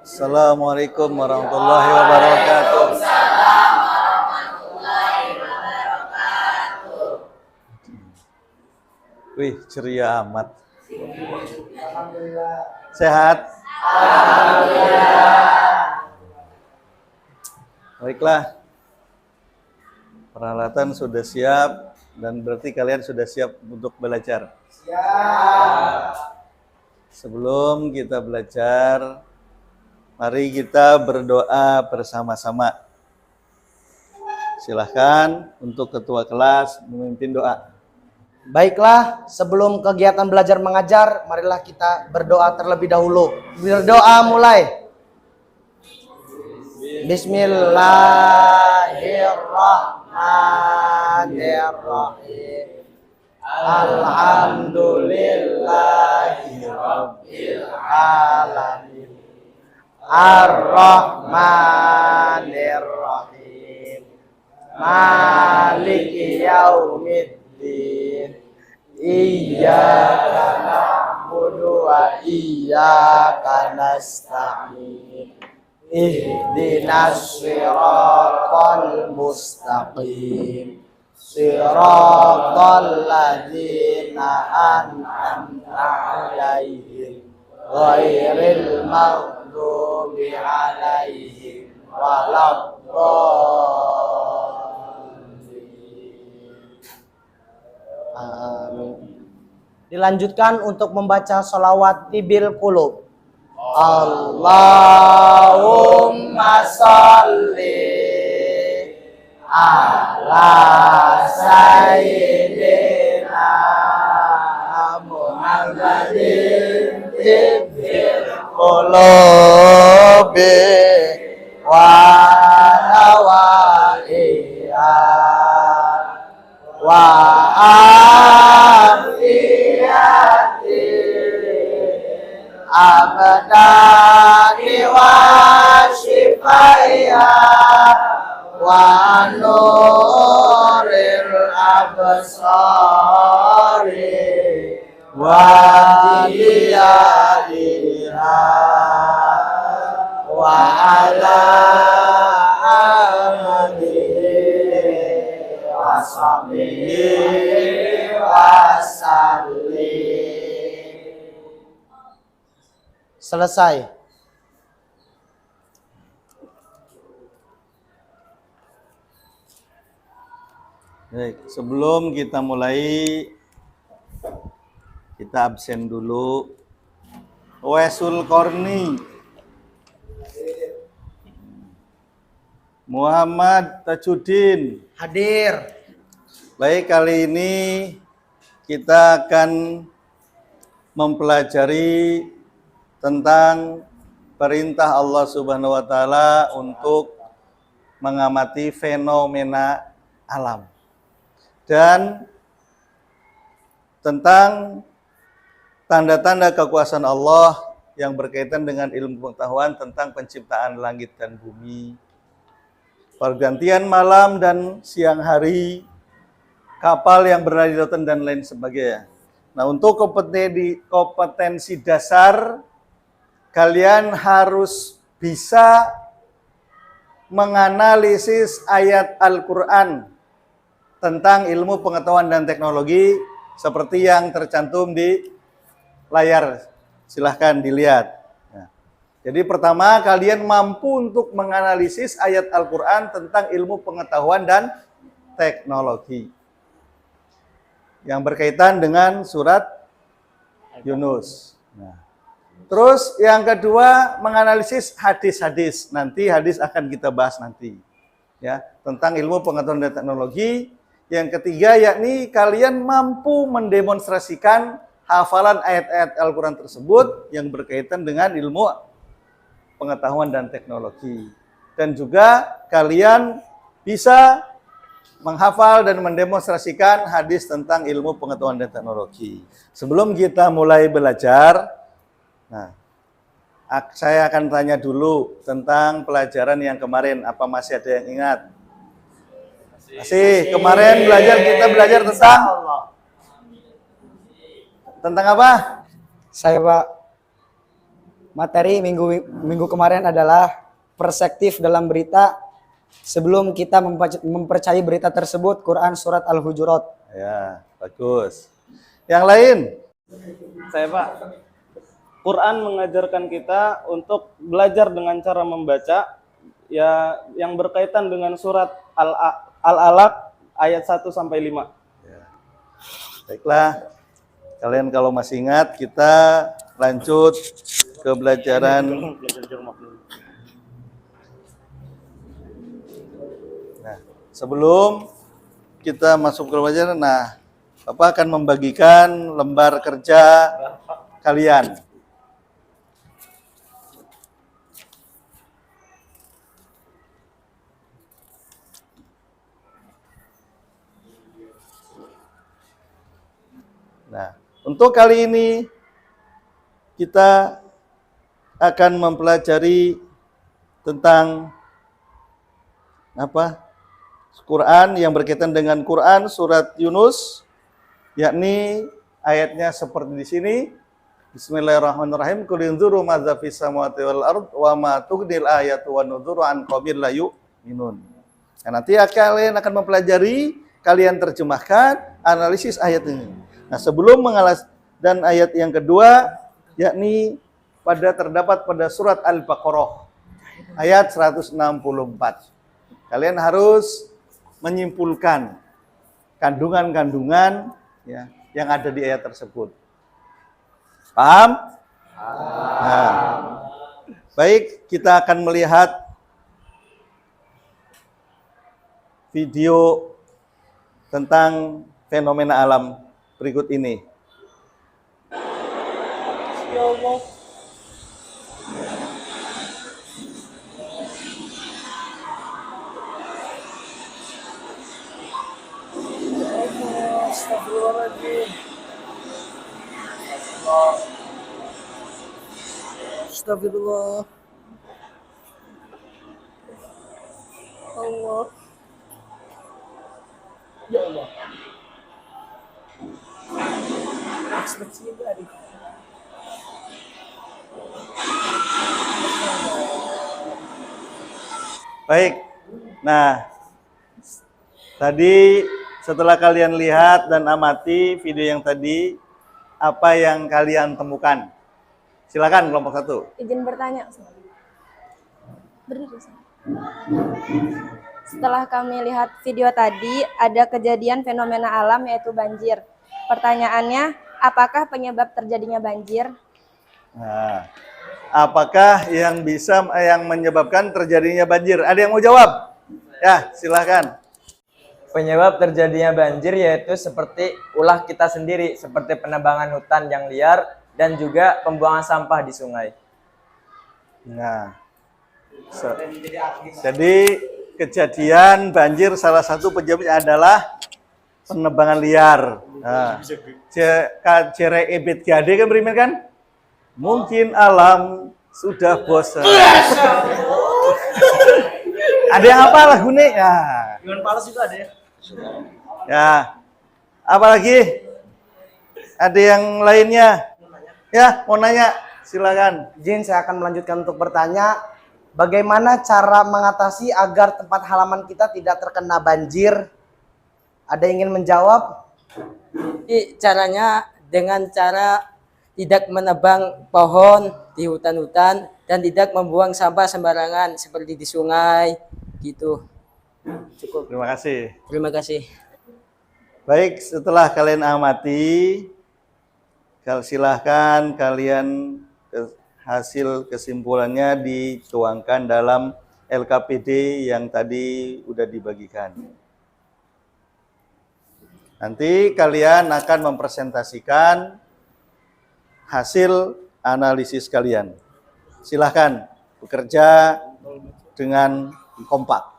Assalamualaikum warahmatullahi wabarakatuh. Wih, ceria amat. Sehat? Baiklah. Peralatan sudah siap dan berarti kalian sudah siap untuk belajar. Siap. Sebelum kita belajar, mari kita berdoa bersama-sama. Silahkan untuk ketua kelas memimpin doa. Baiklah, sebelum kegiatan belajar mengajar, marilah kita berdoa terlebih dahulu. Berdoa mulai. Bismillahirrahmanirrahim. Alhamdulillahirabbil alamin. Ar-Rahmanir-Rahim. Maliki yaumiddin. Iyyaka na'budu wa iyyaka nasta'in. Ihdinas siratal mustaqim. Siratal ladzina an'amta 'alaihim ghairil maghdubi 'alaihim waladdallin. Amin. Dilanjutkan untuk membaca sholawat tibil qulub. Allahumma sholli ala sayyidina Muhammadin tibil qulubi wa nawaiha wa afiyati abdani wa shifaiha wa nuril absari wa diyaliha wa ala alihi wa sahbihi wa sallim. Selesai. Baik, sebelum kita mulai, kita absen dulu. Wesul Korni, Muhammad Tajudin Hadir. Baik, kali ini kita akan mempelajari tentang perintah Allah Subhanahu wa taala untuk mengamati fenomena alam dan tentang tanda-tanda kekuasaan Allah yang berkaitan dengan ilmu pengetahuan tentang penciptaan langit dan bumi, pergantian malam dan siang hari, kapal yang berada di lautan dan lain sebagainya. Nah, untuk kompetensi dasar, kalian harus bisa menganalisis ayat Al-Quran tentang ilmu pengetahuan dan teknologi seperti yang tercantum di layar. Silahkan dilihat. Nah, jadi pertama, kalian mampu untuk menganalisis ayat Al-Quran tentang ilmu pengetahuan dan teknologi yang berkaitan dengan surat Yunus. Nah, terus yang kedua, menganalisis hadis-hadis. Nanti hadis akan kita bahas nanti, ya, tentang ilmu pengetahuan dan teknologi. Yang ketiga, yakni kalian mampu mendemonstrasikan hafalan ayat-ayat Al-Quran tersebut yang berkaitan dengan ilmu pengetahuan dan teknologi. Dan juga kalian bisa menghafal dan mendemonstrasikan hadis tentang ilmu pengetahuan dan teknologi. Sebelum kita mulai belajar, nah, saya akan tanya dulu tentang pelajaran yang kemarin. Apa masih ada yang ingat? Masih. Kemarin kita belajar tentang apa? Saya Pak. Materi minggu kemarin adalah perspektif dalam berita sebelum kita mempercayai berita tersebut, Quran surat Al-Hujurat. Ya, bagus. Yang lain? Saya Pak, Quran mengajarkan kita untuk belajar dengan cara membaca ya yang berkaitan dengan surat Al-Alaq ayat 1 sampai 5. Baiklah. Kalian kalau masih ingat, kita lanjut ke pelajaran. Nah, sebelum kita masuk ke pelajaran, Bapak akan membagikan lembar kerja kalian. Nah, untuk kali ini kita akan mempelajari tentang apa? Quran yang berkaitan dengan Quran surat Yunus, yakni ayatnya seperti di sini. Bismillahirrahmanirrahim. Qul inzuru madza fis samawati wal ard wa ma tughnil ayatu wan nuzuru an qaumin la yu'minun. Nah, nanti kalian akan mempelajari, kalian terjemahkan, analisis ayat ini. Nah, sebelum dan ayat yang kedua, yakni terdapat pada surat Al-Baqarah ayat 164. Kalian harus menyimpulkan kandungan-kandungan ya, yang ada di ayat tersebut. Paham? Nah, baik, kita akan melihat video tentang fenomena alam berikut ini. Ya Allah. Astagfirullahaladzim. Astagfirullah. Allah. Ya Allah. Baik, nah tadi setelah kalian lihat dan amati video yang tadi, apa yang kalian temukan? Silakan kelompok 1. Izin bertanya. Berdiri. Setelah kami lihat video tadi, ada kejadian fenomena alam yaitu banjir. Pertanyaannya, apakah penyebab terjadinya banjir? Nah, apakah yang menyebabkan terjadinya banjir? Ada yang mau jawab? Ya, silakan. Penyebab terjadinya banjir yaitu seperti ulah kita sendiri, seperti penebangan hutan yang liar dan juga pembuangan sampah di sungai. Nah, jadi kejadian banjir salah satu penyebabnya adalah penebangan liar. Nah, Cere Ebit Gade kan beriman kan? Mungkin alam sudah bosan. Ada yang apa lagu nih? Ya. Dengan Pales juga ada ya. Ya. Apalagi? Ada yang lainnya? Ya, mau nanya? Silakan. Izin, saya akan melanjutkan untuk bertanya, bagaimana cara mengatasi agar tempat halaman kita tidak terkena banjir? Ada yang ingin menjawab? Caranya dengan cara tidak menebang pohon di hutan-hutan dan tidak membuang sampah sembarangan seperti di sungai gitu. Cukup. Terima kasih. Terima kasih. Baik, setelah kalian amati, silahkan kalian hasil kesimpulannya dituangkan dalam LKPD yang tadi udah dibagikan. Nanti kalian akan mempresentasikan hasil analisis kalian. Silahkan bekerja dengan kompak.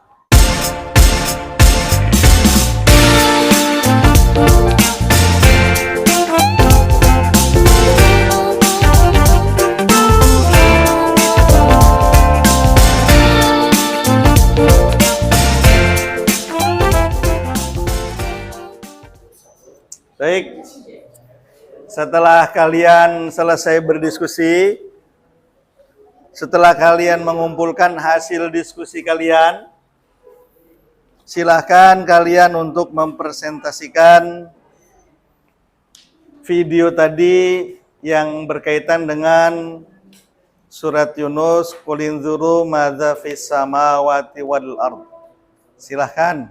Baik, setelah kalian selesai berdiskusi, setelah kalian mengumpulkan hasil diskusi kalian, silahkan kalian untuk mempresentasikan video tadi yang berkaitan dengan surat Yunus, qul inzuru madza fis samawati wal ard. Silahkan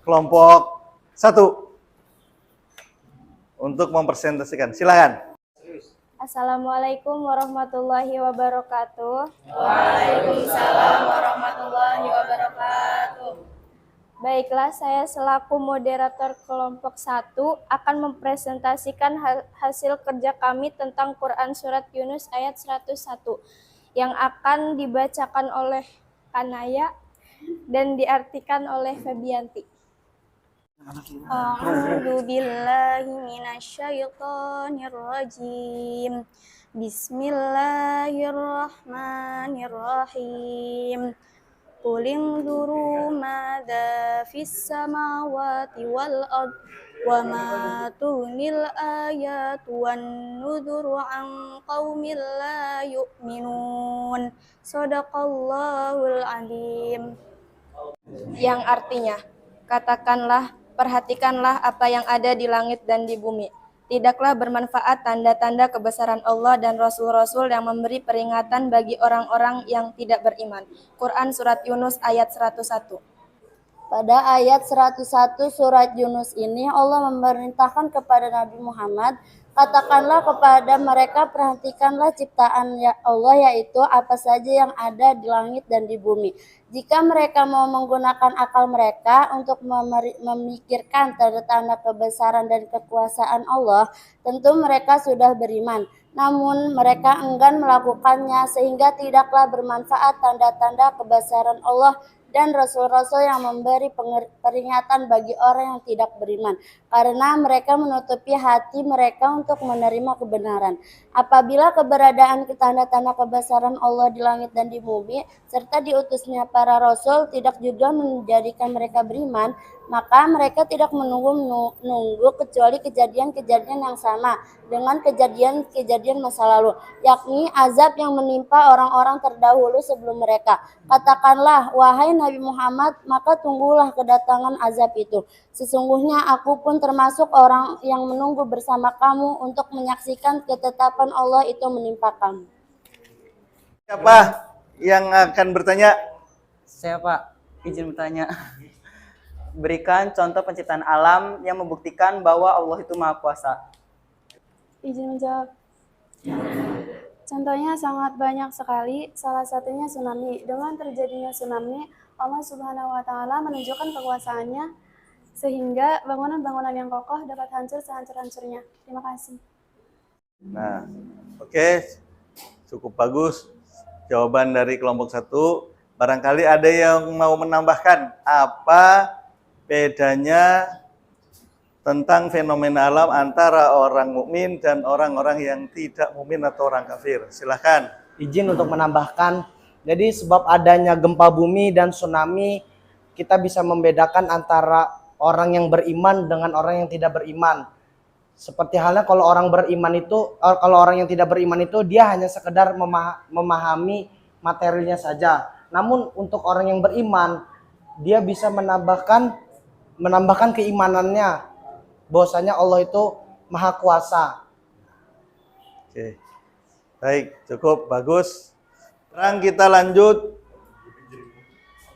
kelompok 1 untuk mempresentasikan. Silahkan. Assalamualaikum warahmatullahi wabarakatuh. Waalaikumsalam warahmatullahi wabarakatuh. Baiklah, saya selaku moderator kelompok 1 akan mempresentasikan hasil kerja kami tentang Quran Surat Yunus ayat 101 yang akan dibacakan oleh Kanaya dan diartikan oleh Febianti. A'udzu billahi minasyaitonir rajim. Bismillahirrahmanirrahim. Qul inzuru madza fis samawati wal ard wa ma tuhnil ayatu wan nuzuru an qaumil la yu'minun. Shadaqallahul azim. Yang artinya, katakanlah, perhatikanlah apa yang ada di langit dan di bumi. Tidaklah bermanfaat tanda-tanda kebesaran Allah dan Rasul-Rasul yang memberi peringatan bagi orang-orang yang tidak beriman. Quran Surat Yunus ayat 101. Pada ayat 101 surat Yunus ini Allah memerintahkan kepada Nabi Muhammad, katakanlah kepada mereka, perhatikanlah ciptaan Allah, yaitu apa saja yang ada di langit dan di bumi. Jika mereka mau menggunakan akal mereka untuk memikirkan tanda-tanda kebesaran dan kekuasaan Allah, tentu mereka sudah beriman. Namun mereka enggan melakukannya, sehingga tidaklah bermanfaat tanda-tanda kebesaran Allah dan Rasul-Rasul yang memberi peringatan bagi orang yang tidak beriman, karena mereka menutupi hati mereka untuk menerima kebenaran. Apabila keberadaan tanda-tanda kebesaran Allah di langit dan di bumi, serta diutusnya para Rasul tidak juga menjadikan mereka beriman, maka mereka tidak menunggu kecuali kejadian-kejadian yang sama dengan kejadian-kejadian masa lalu, yakni azab yang menimpa orang-orang terdahulu sebelum mereka. Katakanlah, wahai Nabi Muhammad, maka tunggulah kedatangan azab itu. Sesungguhnya aku pun termasuk orang yang menunggu bersama kamu untuk menyaksikan ketetapan Allah itu menimpa kamu. Siapa yang akan bertanya? Saya Pak, izin bertanya. Berikan contoh penciptaan alam yang membuktikan bahwa Allah itu Maha Kuasa. Izin menjawab. Contohnya sangat banyak sekali, salah satunya tsunami. Dengan terjadinya tsunami, Allah Subhanahu wa Ta'ala menunjukkan kekuasaannya sehingga bangunan-bangunan yang kokoh dapat hancur sehancur-hancurnya. Terima kasih. Nah, oke. Cukup bagus jawaban dari kelompok 1. Barangkali ada yang mau menambahkan apa bedanya tentang fenomena alam antara orang mukmin dan orang-orang yang tidak mukmin atau orang kafir. Silahkan. Izin untuk menambahkan, jadi sebab adanya gempa bumi dan tsunami, kita bisa membedakan antara orang yang beriman dengan orang yang tidak beriman. Seperti halnya kalau orang yang tidak beriman itu dia hanya sekedar memahami materinya saja. Namun untuk orang yang beriman, dia bisa menambahkan keimanannya bahwasanya Allah itu Maha Kuasa. Oke. Baik, cukup bagus. Sekarang kita lanjut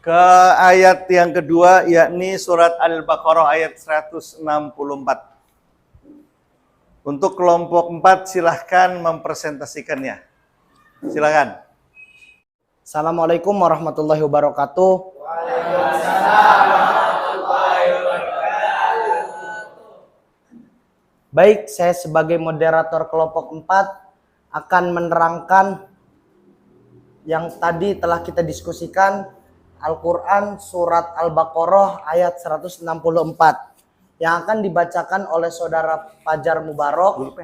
ke ayat yang kedua, yakni surat Al-Baqarah ayat 164. Untuk kelompok 4 silahkan mempresentasikannya. Silakan. Assalamualaikum warahmatullahi wabarakatuh. Baik, saya sebagai moderator kelompok 4 akan menerangkan yang tadi telah kita diskusikan, Al-Quran Surat Al-Baqarah ayat 164 yang akan dibacakan oleh Saudara Fajar Mubarok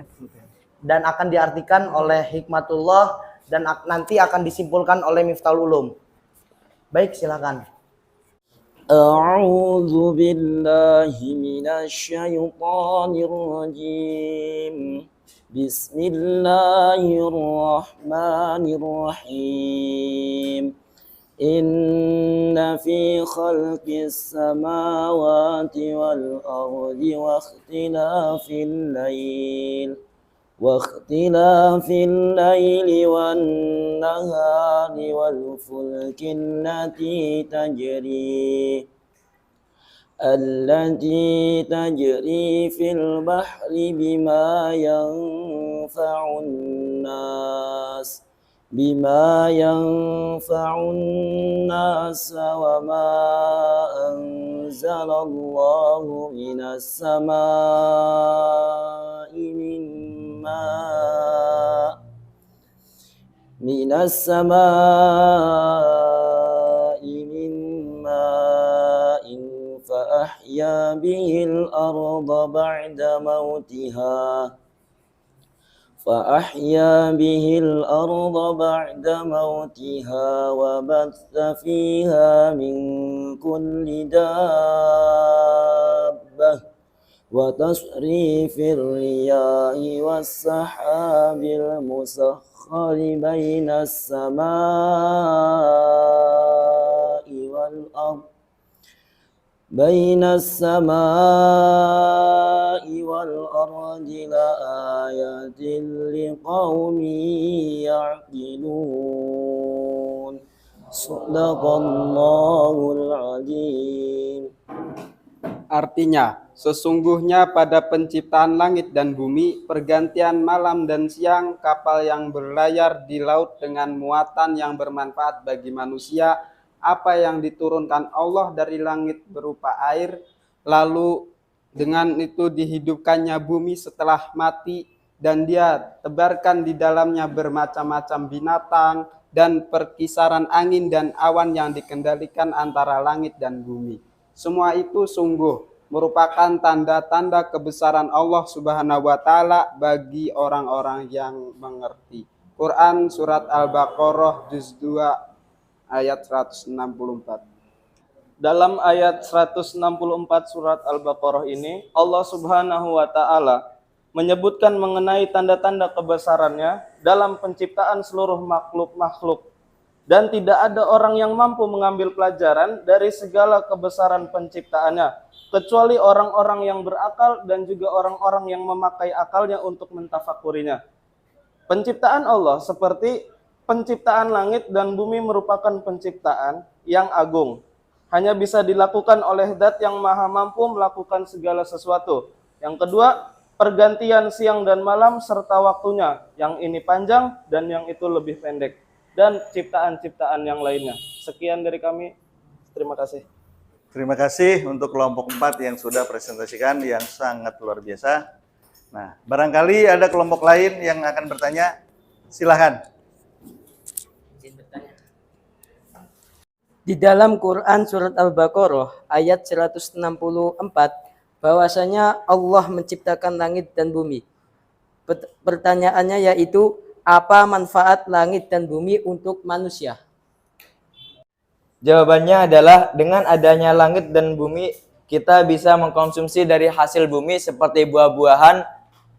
dan akan diartikan oleh Hikmatullah dan nanti akan disimpulkan oleh Miftahul Ulum. Baik, silakan. A'udzu billahi minasy syaithanir rajim. Bismillahirrahmanirrahim. Inna fi khalqis samawati wal ardi واختلاف الليل والنهار والفلك التي تجري في البحر بما ينفع الناس وما أنزل الله من السماء من ماء فأحيا به الأرض بعد موتها وبث فيها من كل دابة وتصريف الرياح والسحاب المسخر بين السماء والأرض لآيات لقوم يعقلون. Sadaqallahul Azim. Artinya, sesungguhnya pada penciptaan langit dan bumi, pergantian malam dan siang, kapal yang berlayar di laut dengan muatan yang bermanfaat bagi manusia, apa yang diturunkan Allah dari langit berupa air, lalu dengan itu dihidupkannya bumi setelah mati, dan dia tebarkan di dalamnya bermacam-macam binatang, dan perkisaran angin dan awan yang dikendalikan antara langit dan bumi. Semua itu sungguh merupakan tanda-tanda kebesaran Allah Subhanahu wa Ta'ala bagi orang-orang yang mengerti. Quran Surat Al-Baqarah Juz 2 ayat 164. Dalam ayat 164 surat Al-Baqarah ini, Allah Subhanahu wa Ta'ala menyebutkan mengenai tanda-tanda kebesarannya dalam penciptaan seluruh makhluk-makhluk. Dan tidak ada orang yang mampu mengambil pelajaran dari segala kebesaran penciptaannya, kecuali orang-orang yang berakal dan juga orang-orang yang memakai akalnya untuk mentafakurinya. Penciptaan Allah seperti penciptaan langit dan bumi merupakan penciptaan yang agung. Hanya bisa dilakukan oleh Zat yang maha mampu melakukan segala sesuatu. Yang kedua, pergantian siang dan malam serta waktunya, yang ini panjang dan yang itu lebih pendek, dan ciptaan-ciptaan yang lainnya. Sekian dari kami, terima kasih. Terima kasih untuk kelompok 4 yang sudah presentasikan yang sangat luar biasa. Nah, barangkali ada kelompok lain yang akan bertanya, silahkan. Di dalam Quran Surat Al-Baqarah ayat 164, bahwasanya Allah menciptakan langit dan bumi. Pertanyaannya yaitu, apa manfaat langit dan bumi untuk manusia? Jawabannya adalah dengan adanya langit dan bumi, kita bisa mengkonsumsi dari hasil bumi seperti buah-buahan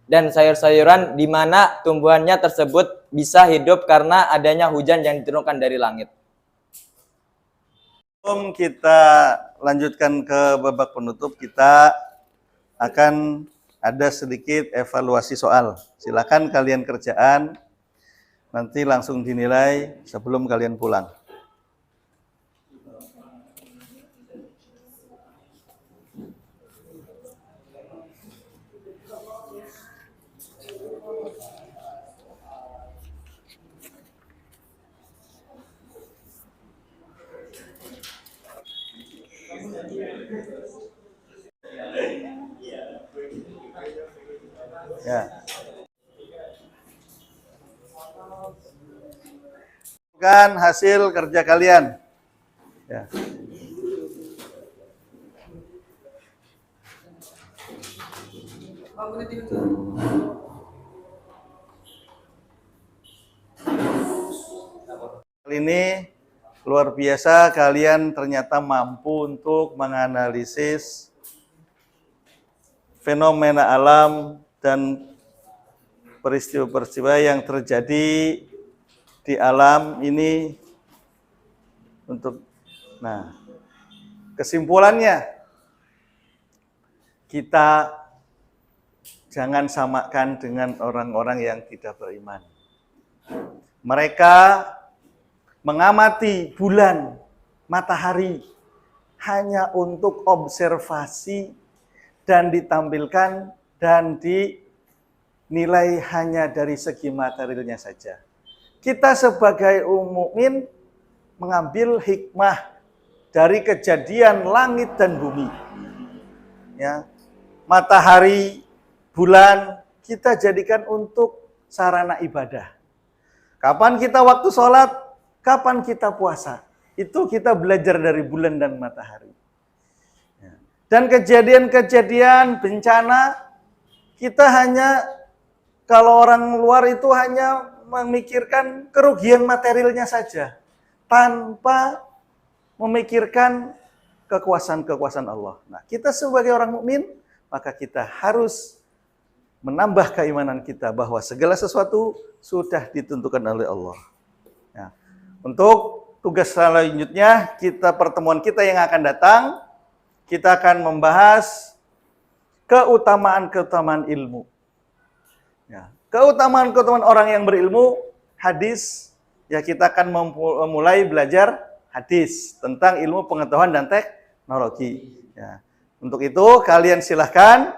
dan sayur-sayuran, di mana tumbuhannya tersebut bisa hidup karena adanya hujan yang diturunkan dari langit. Sebelum kita lanjutkan ke babak penutup, kita akan ada sedikit evaluasi soal. Silakan kalian kerjaan, nanti langsung dinilai sebelum kalian pulang. Ya. Bukan hasil kerja kalian. Ya. Kali ini luar biasa, kalian ternyata mampu untuk menganalisis fenomena alam dan peristiwa-peristiwa yang terjadi di alam ini kesimpulannya kita jangan samakan dengan orang-orang yang tidak beriman. Mereka mengamati bulan, matahari hanya untuk observasi dan ditampilkan dan dinilai hanya dari segi materialnya saja. Kita sebagai mukmin mengambil hikmah dari kejadian langit dan bumi. Ya, matahari, bulan kita jadikan untuk sarana ibadah. Kapan kita waktu sholat, kapan kita puasa, itu kita belajar dari bulan dan matahari. Ya. Dan kejadian-kejadian bencana, kita hanya, kalau orang luar itu hanya memikirkan kerugian materialnya saja, tanpa memikirkan kekuasaan-kekuasaan Allah. Nah, kita sebagai orang mukmin, maka kita harus menambah keimanan kita bahwa segala sesuatu sudah ditentukan oleh Allah. Nah, untuk tugas selanjutnya, pertemuan kita yang akan datang, kita akan membahas keutamaan-keutamaan ilmu. Ya, keutamaan-keutamaan orang yang berilmu, hadis, ya kita akan memulai belajar hadis tentang ilmu pengetahuan dan teknologi. Ya. Untuk itu kalian silahkan,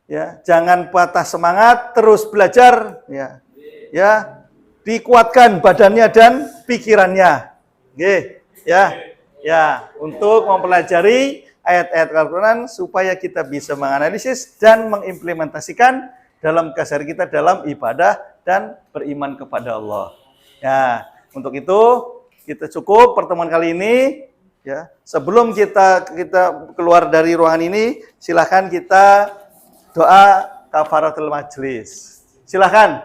ya jangan patah semangat, terus belajar, ya dikuatkan badannya dan pikirannya, ya untuk mempelajari ayat-ayat Al-Quran supaya kita bisa menganalisis dan mengimplementasikan dalam keseharian kita dalam ibadah dan beriman kepada Allah. Ya, untuk itu kita cukup pertemuan kali ini. Ya, sebelum kita keluar dari ruangan ini, silahkan kita doa kafaratul majlis. Silahkan.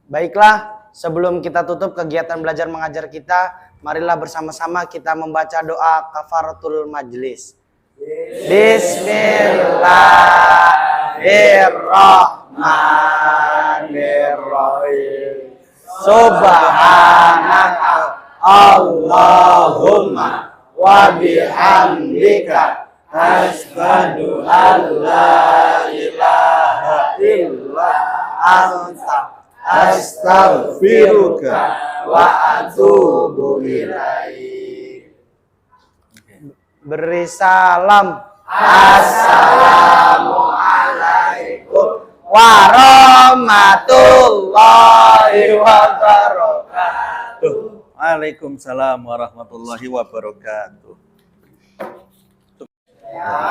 Baiklah, sebelum kita tutup kegiatan belajar mengajar kita, marilah bersama-sama kita membaca doa kafaratul majlis. Bismillahirrahmanirrahim. Subhanaka Allahumma wa bihamdika asyhadu an la ilaha illa anta astaghfiruka wa atubu ilaik. Beri salam. Assalamualaikum warahmatullahi wabarakatuh. Waalaikumsalam warahmatullahi wabarakatuh. Ya